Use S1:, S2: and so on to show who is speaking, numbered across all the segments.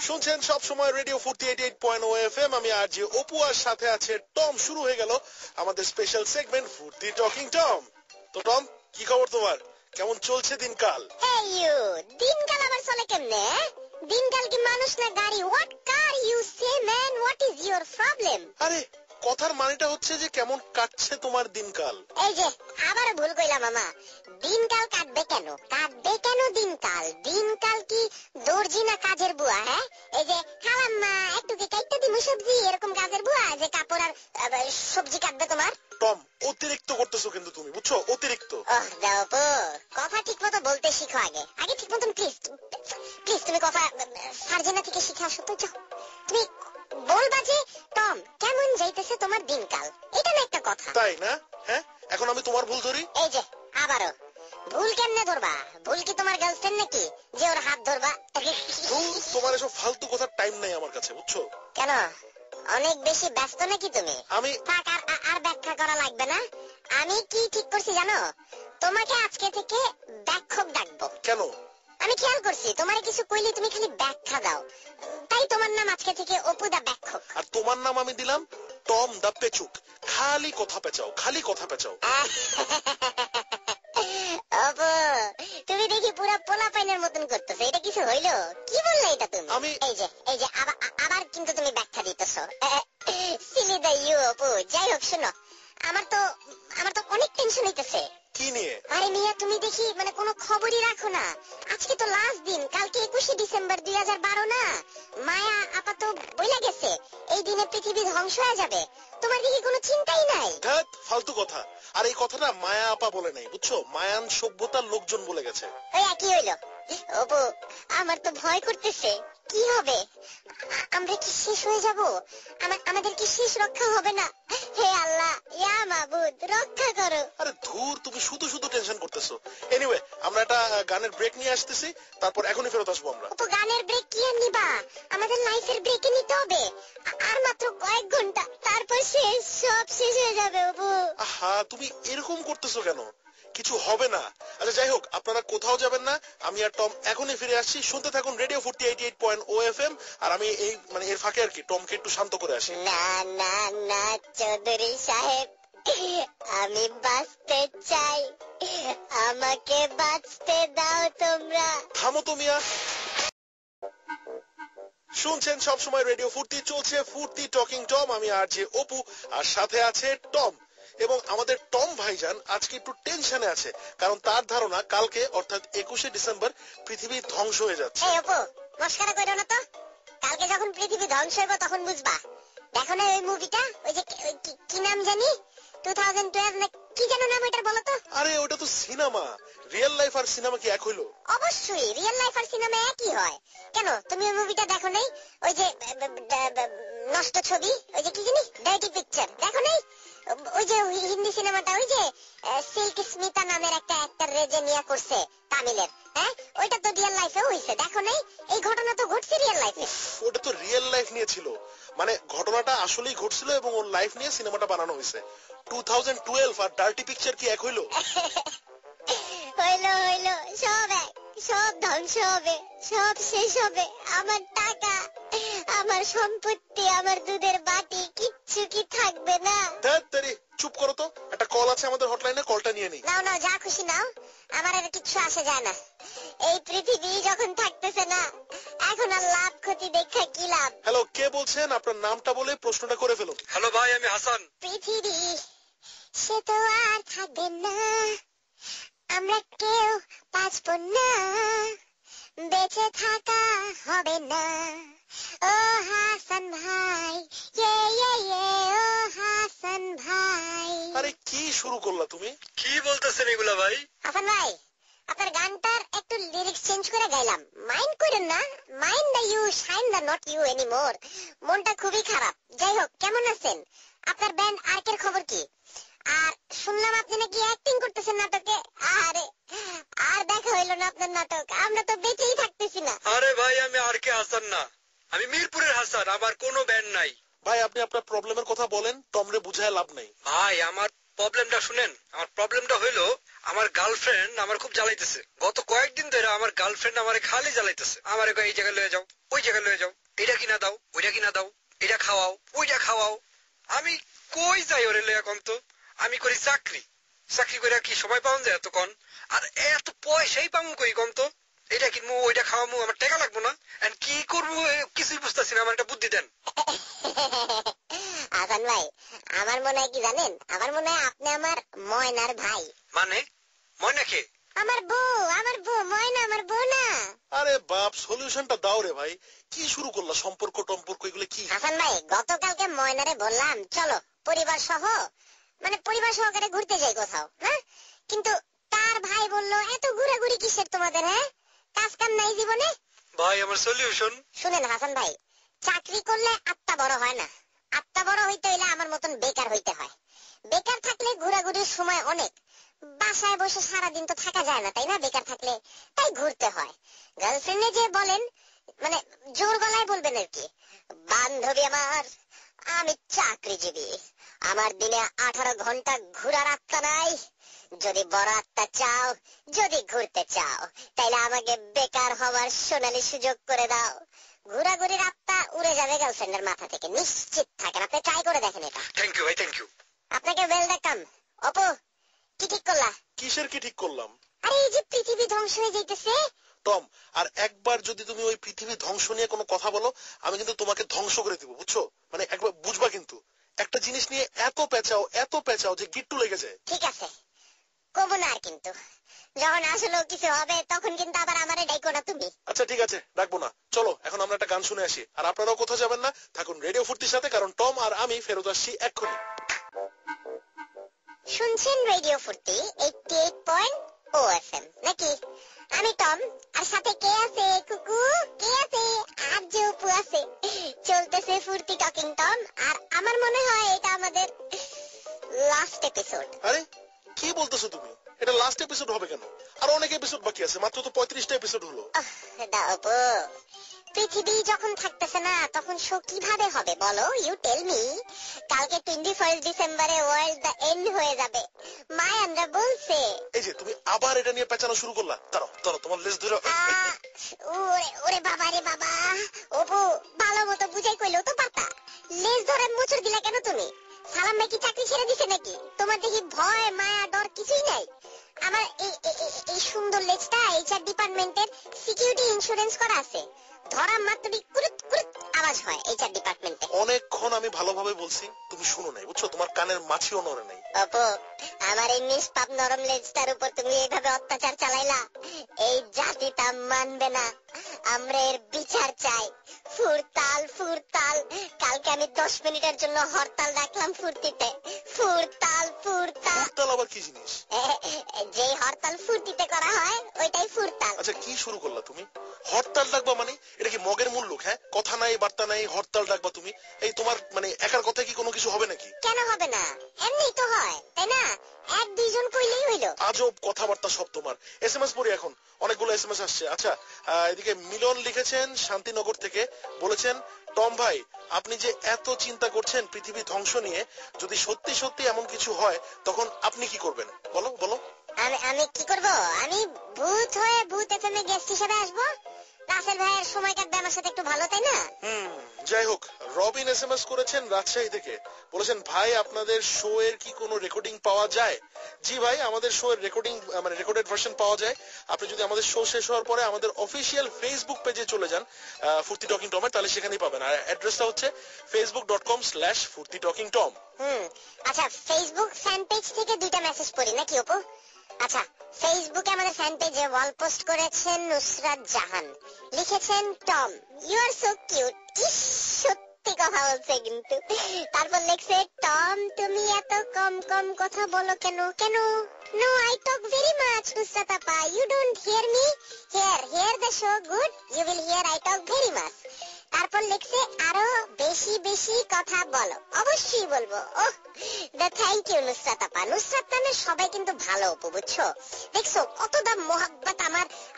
S1: শুনছেন সব সময় রেডিও 48.0 এফএম। আমি আরজে অপু আর সাথে আছে টম। শুরু হয়ে গেল আমাদের স্পেশাল সেগমেন্ট ফুর্তি টকিং টম। তো টম, কি খবর তোমার? কেমন চলছে দিনকাল?
S2: এই ইউ, দিনকাল আবার চলে কেমনে? দিনকাল কি মানুষ না গাড়ি? What car you say man? What is your problem?
S1: আরে কথার মানেটা হচ্ছে যে কেমন কাটছে তোমার দিনকাল।
S2: এই যে আবার ভুল কইলাম মামা। দিনকাল কাটবে কেন? কাটবে কেন দিনকাল? দিনকাল কি দর্জি না কাজের বুয়া? হ্যাঁ, এই যে খালাম্মা একটু কি কাটতে দিমু সবজি, এরকম কাজের বুয়া যে কাপড় আর সবজি কাটবে তোমার?
S1: টম, অতিরিক্ত করতেছো কিন্তু তুমি, বুঝছো? অতিরিক্ত।
S2: ওহ দাও, কথা ঠিক মতো বলতে শিখো। আগে ঠিক মতন প্লিজ তুমি কথা সার্জেনা থেকে শিখে আসো তো। তুমি বলবা যে টম কেমন যাইতেছে তোমার দিনকাল, এটা না একটা কথা?
S1: তাই না? হ্যাঁ, এখন আমি তোমার ভুল ধরি?
S2: এই যে আবারও ভুল কেমনে ধরবা? ভুল কি তোমার গার্লফ্রেন্ড নাকি যে ওর হাত ধরবা?
S1: তোমার এসব ফালতু কথার টাইম নাই আমার কাছে, বুঝছো?
S2: কেন, অনেক বেশি ব্যস্ত নাকি তুমি?
S1: আমি
S2: থাক, আর ব্যাখ্যা করা লাগবে না। আমি কি ঠিক করছি জানো? তোমাকে আজকে থেকে ব্যাখ্যক ডাকবো।
S1: কেন?
S2: আমি খেয়াল করছি তোমার কিছু কইলে তুমি খালি ব্যাখ্যা দাও, তাই তোমার নাম আজকে থেকে অপু দা ব্যাখ্যক।
S1: আর তোমার নাম আমি দিলাম টম দা পেচুক। খালি কথা পেঁচাও, খালি কথা পেঁচাও।
S2: অপু, তুমি দেখি পুরো পোলা পাইনের মতন করতেছো। এটা কিছু হইলো? কি বললে এটা তুমি? এই যে আবার কিন্তু তুমি ব্যাখ্যা দিতেছো। সিলি দা ইউ অপু। যাই হোক শোনো, আমার তো অনেক টেনশন হইতেছে।
S1: কি নিয়ে?
S2: আরে মিয়া, তুমি দেখি মানে কোনো খবরই রাখো না। আজকে তো লাস্ট দিন, কালকে 21শে ডিসেম্বর 2012 না? মায়া আপা তো বইলা গেছে এই দিনে পৃথিবী ধ্বংস হয়ে যাবে। তোমার দিকে কোনো চিন্তাই নাই?
S1: ধ্যাৎ, ফালতু কথা। আর এই কথাটা মায়া আপা বলে নাই, বুঝছো? মায়ান সভ্যতার লোকজন বলে গেছে।
S2: কি হইলো? অপু, আমার তো ভয় করতেছে। কি হবে? আমরা কি শেষ হয়ে যাব? আমাদের কি শেষ রক্ষা হবে না? হে আল্লাহ, ইয়া মাবুদ, রক্ষা করো।
S1: আরে ধুর, তুমি শুধু শুধু টেনশন করতেছো। এনিওয়ে, আমরা একটা গানের ব্রেক নিয়ে আসতেছি, তারপর এখনই ফেরত আসবো আমরা।
S2: তো গানের ব্রেক কি আর নিবা? আমাদের লাইফের ব্রেকে নিতে হবে। আর মাত্র কয়েক ঘন্টা, তারপর সব শেষ হয়ে যাবে অপু।
S1: আহা, তুমি এরকম করতেছো কেন? কিছু হবে না। আচ্ছা যাই হোক, আপনারা কোথাও যাবেন না। আমি আর টম এখনই ফিরে আসছি। শুনতে থাকুন রেডিও 48.0 এফএম। আর আমি এই এর ফাঁকে আর কি টমকে একটু শান্ত করে আসি।
S2: না চৌধুরী সাহেব, আমি বাঁচতে চাই, আমাকে বাঁচতে দাও তোমরা।
S1: থামো তো মিয়া। শুনছেন সবসময় রেডিও ফুর্তি, চলছে ফুর্তি টকিং টম। আমি আরজে অপু আর সাথে আছে টম। এবং আমাদের টম ভাইজান আজকে একটু টেনশনে আছে, কারণ তার ধারণা কালকে অর্থাৎ 21শে ডিসেম্বর পৃথিবী ধ্বংস হয়ে যাচ্ছে।
S2: এই অপু, মস্কারা কইরো না তো। কালকে যখন পৃথিবী ধ্বংস হবে তখন বুঝবা। দেখো না ওই মুভিটা, ওই যে কি নাম জানি, 2012 না কি যেন নাম, ওইটার বলো তো।
S1: আরে ওটা তো সিনেমা। রিয়েল লাইফ আর সিনেমা কি এক হইলো?
S2: অবশ্যই রিয়েল লাইফ আর সিনেমা একই হয়। কেন তুমি ওই মুভিটা দেখো নাই? ওই যে নষ্ট ছবি, ওই যে কি জানি, ডার্টি পিকচার দেখো নাই? ওই যে হিন্দি সিনেমাটা, ওই যে সিল্ক স্মিতা নামের একটা অ্যাক্টর রেজে নিয়ে করছে তামিলের। হ্যাঁ, ওইটা তো রিয়েল লাইফে হইছে, দেখো নাই? এই ঘটনা তো ঘটছে রিয়েল লাইফে।
S1: ওটা তো রিয়েল লাইফ নিয়ে ছিল, মানে ঘটনাটা আসলেই ঘটছিল এবং ওর লাইফ নিয়ে সিনেমাটা বানানো হয়েছে। 2012 আর ডার্টি পিকচার কি এক হইলো?
S2: হইলো, সব এক, সব ধ্বংস হবে, সব শেষ হবে। আমার টাকা, আমার সম্পত্তি, আমার দুধের বাটি, কিচ্ছু কি থাকবে না।
S1: ধ্যাত্তেরি, চুপ করো তো। একটা কল আছে আমাদের হটলাইনে, কলটা নিয়ে নিই।
S2: নাও যা খুশি নাও, আমার আর কিচ্ছু আসে যায় না। এই পৃথিবী যখন থাকতেছে না, এখন আর লাভ ক্ষতি দেখা কি লাভ?
S1: হ্যালো, কে বলছেন? আপনার নামটা বলে প্রশ্নটা করে ফেলুন।
S3: হ্যালো ভাই, আমি হাসান।
S2: পৃথিবী সে তো আর থাকবে না, আমরা কেউ বাঁচবো না, বেঁচে থাকা হবে না। ও হাসান ভাই, ও হাসান ভাই।
S1: আরে কি শুরু করলা তুমি?
S3: কি বলতেছেন এগুলা ভাই?
S2: হাসান ভাই, আপনার গানটার একটু লিরিক্স চেঞ্জ করে গাইলাম, মাইন্ড করেন না। Mind the you, shine the not you anymore. মনটা খুবই খারাপ। যাই হোক, কেমন আছেন? আপনার ব্যান্ড আর্কের খবর কি? আর শুনলাম আপনি নাকি অ্যাক্টিং করতেছেন নাটকে। আরে আর দেখা হইলো না আপনার নাটক, আমরা তো বেঁচেই থাকতেছি না।
S3: আরে ভাই, আমি আর কে হাসান না, আমি মিরপুরের হাসান, আমার কোনো ব্যান্ড নাই।
S1: ভাই আপনি আপনার প্রবলেমের কথা বলেন, টমরে বুঝায় লাভ নাই।
S3: ভাই আমার প্রবলেমটা শুনেন। আমার প্রবলেমটা হইলো আমার গার্লফ্রেন্ড আমার খুব জ্বালাইতেছে। গত কয়েকদিন ধরে আমার গার্লফ্রেন্ড আমারে খালি জ্বালাইতেছে। আমারে কয় এই জায়গায় লয়ে যাও, ওই জায়গায় লয়ে যাও, এটা কিনা দাও, ওইটা কিনা দাও, এটা খাওয়াও, ওইটা খাওয়াও। আমি কই যাই ওরে লয়ে এখন? তো আমি করি চাকরি। চাকরি করে কি সময় পাওয়া যায় এতক্ষণ? আর এত পয়সাই পাবো কই কম? তো এটা কিনবো, ওইটা খাওয়াবো, আমার টাকা লাগবো না? কি করবো কিছুই বুঝতেছি না, আমার একটা বুদ্ধি দেন।
S2: হাসান ভাই, আমার মনে হয় কি জানেন, আমার মনে হয় আপনি আমার ময়নার ভাই।
S3: মানে ময়না কে?
S2: আমার বউ ময়না, আমার বউ না।
S1: আরে বাপ, সলিউশনটা দাও রে ভাই। কি শুরু করলা সম্পর্ক টম্পর্ক এগুলো কি?
S2: হাসান ভাই, গতকালকে ময়নারে বললাম চলো পরিবার সহকারে ঘুরতে যাই কোথাও, হ্যাঁ? কিন্তু তার ভাই বলল এত ঘোরাঘুরি কিসের তোমাদের, হ্যাঁ? কাজ কাম নাই জীবনে?
S3: ভাই আমার সলিউশন
S2: শুনেন হাসান ভাই, চাকরি করলে আত্মা বড় হয় না। আত্মা বড় হইতে হইলে আমার মতন বেকার হইতে হয়। বেকার থাকলে ঘোরাঘুরির সময় অনেক। বাসায় বসে সারাদিন তো থাকা যায় না, তাই না? বেকার থাকলে তাই ঘুরতে হয়। গার্লফ্রেন্ডে যে বলেন, মানে জোর গলায় বলবেন আর কি, বান্ধবী আমার, আমি চাকরিজীবী, আমার দিনে 18 ঘন্টা ঘোরার আত্মা নাই। যদি বড় আত্মা চাও, যদি ঘুরতে চাও, তাইলে আমাকে বেকার হওয়ার সোনালী সুযোগ করে দাও। ঘোরাঘুরির আত্মা উড়ে যাবে গার্লফ্রেন্ডের মাথা থেকে, নিশ্চিত থাকেন। আপনি ট্রাই করে দেখেন এটা।
S3: থ্যাংক ইউ ভাই, থ্যাংক ইউ।
S2: আপনাকে ওয়েলকাম। অপু, কি ঠিক করলা?
S1: কিসের কি ঠিক করলাম?
S2: আরে এই যে পৃথিবী ধ্বংস হয়ে যাইতেছে।
S1: টম, আর একবার যদি তুমি ওই পৃথিবী ধ্বংস নিয়ে কোনো কথা বলো, আমি কিন্তু তোমাকে ধ্বংস করে দিব, বুঝছো? মানে একবার বুঝবা কিন্তু। একটা জিনিস নিয়ে এত পেঁচাও যে গিট্টু লেগে যায়।
S2: ঠিক আছে, কব না আর, কিন্তু যখন আসলে কিছু হবে তখন কিন্তু আবার আমারে ডাইকো না তুমি।
S1: আচ্ছা ঠিক আছে, ডাকবো না। চলো এখন আমরা একটা গান শুনে আসি। আর আপনারাও কোথাও যাবেন না, থাকুন রেডিও ফুর্তির সাথে, কারণ টম আর আমি ফেরত আসছি এক্ষুনি।
S2: শুনছেন রেডিও ফুর্তি 88.0 FM নাকি? আমি টম, আর সাথে কে আছে? কুকু কে আছে? আর যে অপু আছে। চলতেছে ফুর্তি টকিং টম, আর আমার মনে হয় এটা আমাদের লাস্ট এপিসোড।
S1: আরে কি বলতেছো তুমি? এটা লাস্ট এপিসোড হবে কেন? আর অনেক এপিসোড বাকি আছে, মাত্র তো 35টা এপিসোড হলো।
S2: অপু, পৃথিবী যখন থাকতেছে না তখন শো কিভাবে হবে বলো? You tell me. কালকে 21 ডিসেম্বরে ওয়ার্ল্ড দ্য এন্ড হয়ে যাবে, মায়ানরা বলছে।
S1: এই যে তুমি আবার এটা নিয়ে পেঁচানো শুরু করলা। দাঁড়াও তোমার লেজ ধরে।
S2: ওরে বাবা রে বাবা, অপু ভালো মতো বুঝাই কইলেও তো পারতা। লেজ ধরে মোচড় দিলা কেন তুমি? সালাম ভাই কি চাকরি ছেড়ে দিছে নাকি? তোমার দেখি ভয় মায়া ডর কিছুই নাই। আমার এই সুন্দর লেজটা এইচআর ডিপার্টমেন্টের সিকিউরিটি ইন্স্যুরেন্স করা আছে। ধরা মাত্রই কুরুত কুরুত আওয়াজ হয় এইচআর ডিপার্টমেন্টে।
S1: অনেকক্ষণ আমি ভালোভাবে বলছি, তুমি শুনো নাই, বুঝছো? তোমার কানের মাছিও নড়ে নাই।
S2: অপু, আমার এই নিষ্পাপ নরম লেজটার উপর তুমি এইভাবে অত্যাচার চালাইলা, এই জাতিটা মানবে না। আমরা এর বিচার চাই। ফুরতাল কালকে আমি 10 মিনিটের জন্য হরতাল রাখলাম ফুর্তিতে। ফুরতাল
S1: আবার কি জিনিস?
S2: যে হরতাল ফুর্তিতে করা হয় ওইটাই ফুরতাল।
S1: আচ্ছা কি শুরু করলা তুমি? হরতাল ডাকবা মানে এটা কি মগের মূল্য? হ্যাঁ, কথা নাই বার্তা নাই, হরতাল ডাকবা তুমি? এই তোমার মানে একার কথা কি কোনো কিছু হবে নাকি?
S2: কেন হবে না? এমনি তো হয়, তাই না? 1-2 জন কইলেই হইলো।
S1: আজব কথাবার্তা সব তোমার। এসএমএস পড়ি এখন, অনেকগুলো এসএমএস আসছে। আচ্ছা, এদিকে মিলন লিখেছেন শান্তিনগর থেকে, বলেছেন টম ভাই, আপনি যে এত চিন্তা করছেন পৃথিবী ধ্বংস নিয়ে, যদি সত্যি সত্যি এমন কিছু হয় তখন আপনি কি করবেন? বলো।
S2: আমি কি করব? আমি ভূত হয়ে ভূত এফএমে গেস্ট হিসেবে আসবো। রাসেল ভাইয়ের সময় কাটবে আমার সাথে একটু ভালো, তাই না?
S1: যাই হোক, রবিন এসএমএস করেছেন রাজশাহী থেকে, বলেছেন ভাই আপনাদের শো এর কি কোনো রেকর্ডিং পাওয়া যায়? জি ভাই, আমাদের শো এর রেকর্ডিং মানে রেকর্ডেড ভার্সন পাওয়া যায়। আপনি যদি আমাদের শো শেষ হওয়ার পরে আমাদের অফিসিয়াল ফেসবুক পেজে চলে যান ফুর্তি টকিং টমের, তাহলে সেখানেই পাবেন। আর অ্যাড্রেসটা হচ্ছে facebook.com/furtitalkingtom।
S2: আচ্ছা, ফেসবুক ফ্যান পেজ থেকে 2টা মেসেজ পড়ি নাকি অপু? আচ্ছা, ফেসবুকে আমাদের ফ্যান পেজে ওয়াল পোস্ট করেছেন নুসরাত জাহান, লিখেছেন Tom you are so cute. ইস, সত্যি কথা বলছে কিন্তু। তারপর লিখছে টম তুমি এত কম কথা বলো কেন? No, I talk very much Nusrat আপা, you don't hear me. Hear the show good, you will hear I talk very much. তারপর লিখছে আরো বেশি কথা বলো। অবশ্যই বলবো। ওহ, থ্যাংক ইউ নুসরাত আপা। নুসরাত নামের সবাই কিন্তু ভালো অপু, বুঝছো? দেখছো কতটা মোহাব্বত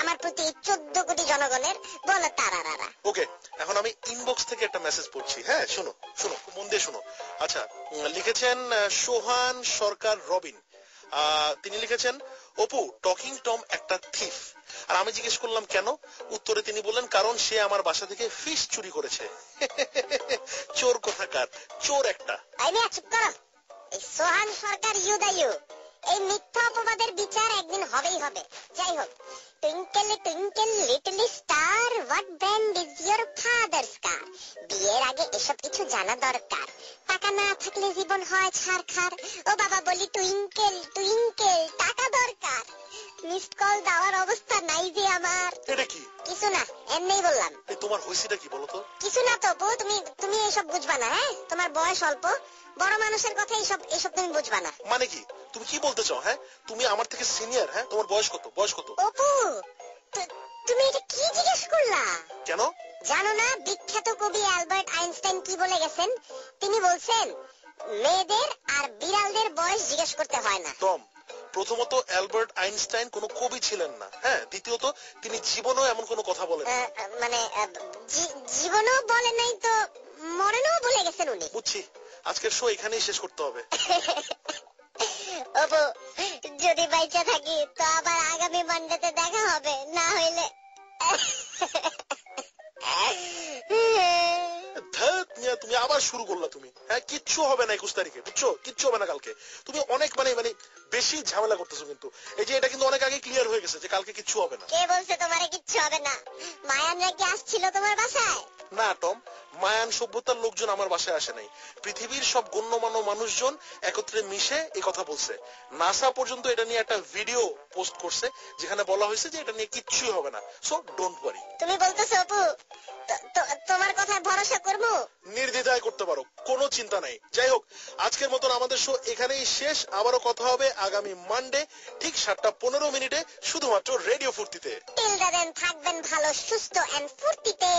S2: আমার প্রতি 14 কোটি জনগণের, বলো তারারা।
S1: ওকে, এখন আমি ইনবক্স থেকে একটা মেসেজ পড়ছি, হ্যাঁ শোনো শোনো মন দিয়ে শোনো। আচ্ছা, লিখেছেন সোহান সরকার রবিন। তিনি লিখেছেন, অপু টকিং টম একটা থিফ। আর আমি জিজ্ঞেস করলাম কেন? উত্তরে তিনি বললেন, কারণ সে আমার বাসা থেকে ফিশ চুরি করেছে। চোর কোথাকার, চোর একটা।
S2: চুপ করো। এই সোহান সরকার ইউদায়ু, এই মিথ্যা অপবাদের বিচার একদিন হবেই হবে। যাই হোক, twinkle twinkle little star, what brand is your father's car? বিয়ের আগে এসব কিছু জানা দরকার। টাকা না থাকলে জীবন হয় ছারখার। ও বাবা বলি টুইঙ্কেল টুইঙ্কেল, টাকা দরকার। মিসড কল দেওয়ার অবস্থা নাই যে আমার।
S1: এটা কি?
S2: কিছু না, এমনিই বললাম।
S1: তোমার হইছিটা কি বলো তো?
S2: কিছু না তো বউ, তুমি এইসব বুঝবা না। হ্যাঁ, তোমার বয়স অল্প, বড় মানুষের কথা এইসব তুমি বুঝবা না।
S1: মানে কি? তুমি কি বলতে চাও? হ্যাঁ, তুমি আমার থেকে সিনিয়র। হ্যাঁ, তোমার বয়স কত? বয়স কত?
S2: অপু, তুমি এটা কি জিজ্ঞেস করলা?
S1: কেন
S2: জানো না বিখ্যাত কবি অ্যালবার্ট আইনস্টাইন কি বলে গেছেন? তিনি বলছেন, মেয়েদের আর বিড়ালদের বয়স জিজ্ঞেস করতে হয় না।
S1: টম, প্রথমত অ্যালবার্ট আইনস্টাইন কোনো কবি ছিলেন না। হ্যাঁ, দ্বিতীয়ত তিনি জীবনেও এমন কোনো কথা বলেন না।
S2: মানে জীবনেও বলে নাই তো মরণেও বলে গেছেন উনি।
S1: বুঝছি, আজকের শো এখানেই শেষ করতে হবে।
S2: অপু, যদি বাইচা থাকি তো আবার আগামী মানডেতে দেখা হবে, না হইলে
S1: তুমি আবার শুরু করলা তুমি। হ্যাঁ, কিচ্ছু হবে না 21 তারিখে, বুঝছো? কিচ্ছু হবে না কালকে। তুমি অনেক মানে বেশি ঝামেলা করতেছো কিন্তু। এই যে এটা কিন্তু অনেক আগে ক্লিয়ার হয়ে গেছে যে কালকে কিচ্ছু হবে না।
S2: কে বলছে তোমারে কিচ্ছু হবে না? মায়ান নাকি আসছিল তোমার বাসায়?
S1: না টম, মায়ান সভ্যতার লোকজন আমার বাসায় আসে নাই। পৃথিবীর সব গণ্যমান্য মানুষজন একত্রে মিশে এই কথা বলছে। নাসা পর্যন্ত এটা নিয়ে একটা ভিডিও পোস্ট করছে যেখানে বলা হয়েছে যে এটা নিয়ে কিচ্ছুই হবে না। So don't worry.
S2: তুমি বলতেছো অপু, তোমার কথায় ভরসা করবো?
S1: নির্দ্বিধায় করতে পারো, কোনো চিন্তা নাই। যাই হোক, আজকের মতন আমাদের শো এখানেই শেষ। আবারও কথা হবে আগামী মানডে ঠিক 7:15 শুধুমাত্র রেডিও ফুর্তিতে।
S2: টিল দেন থাকবেন ভালো, সুস্থ এন্ড ফুর্তিতে।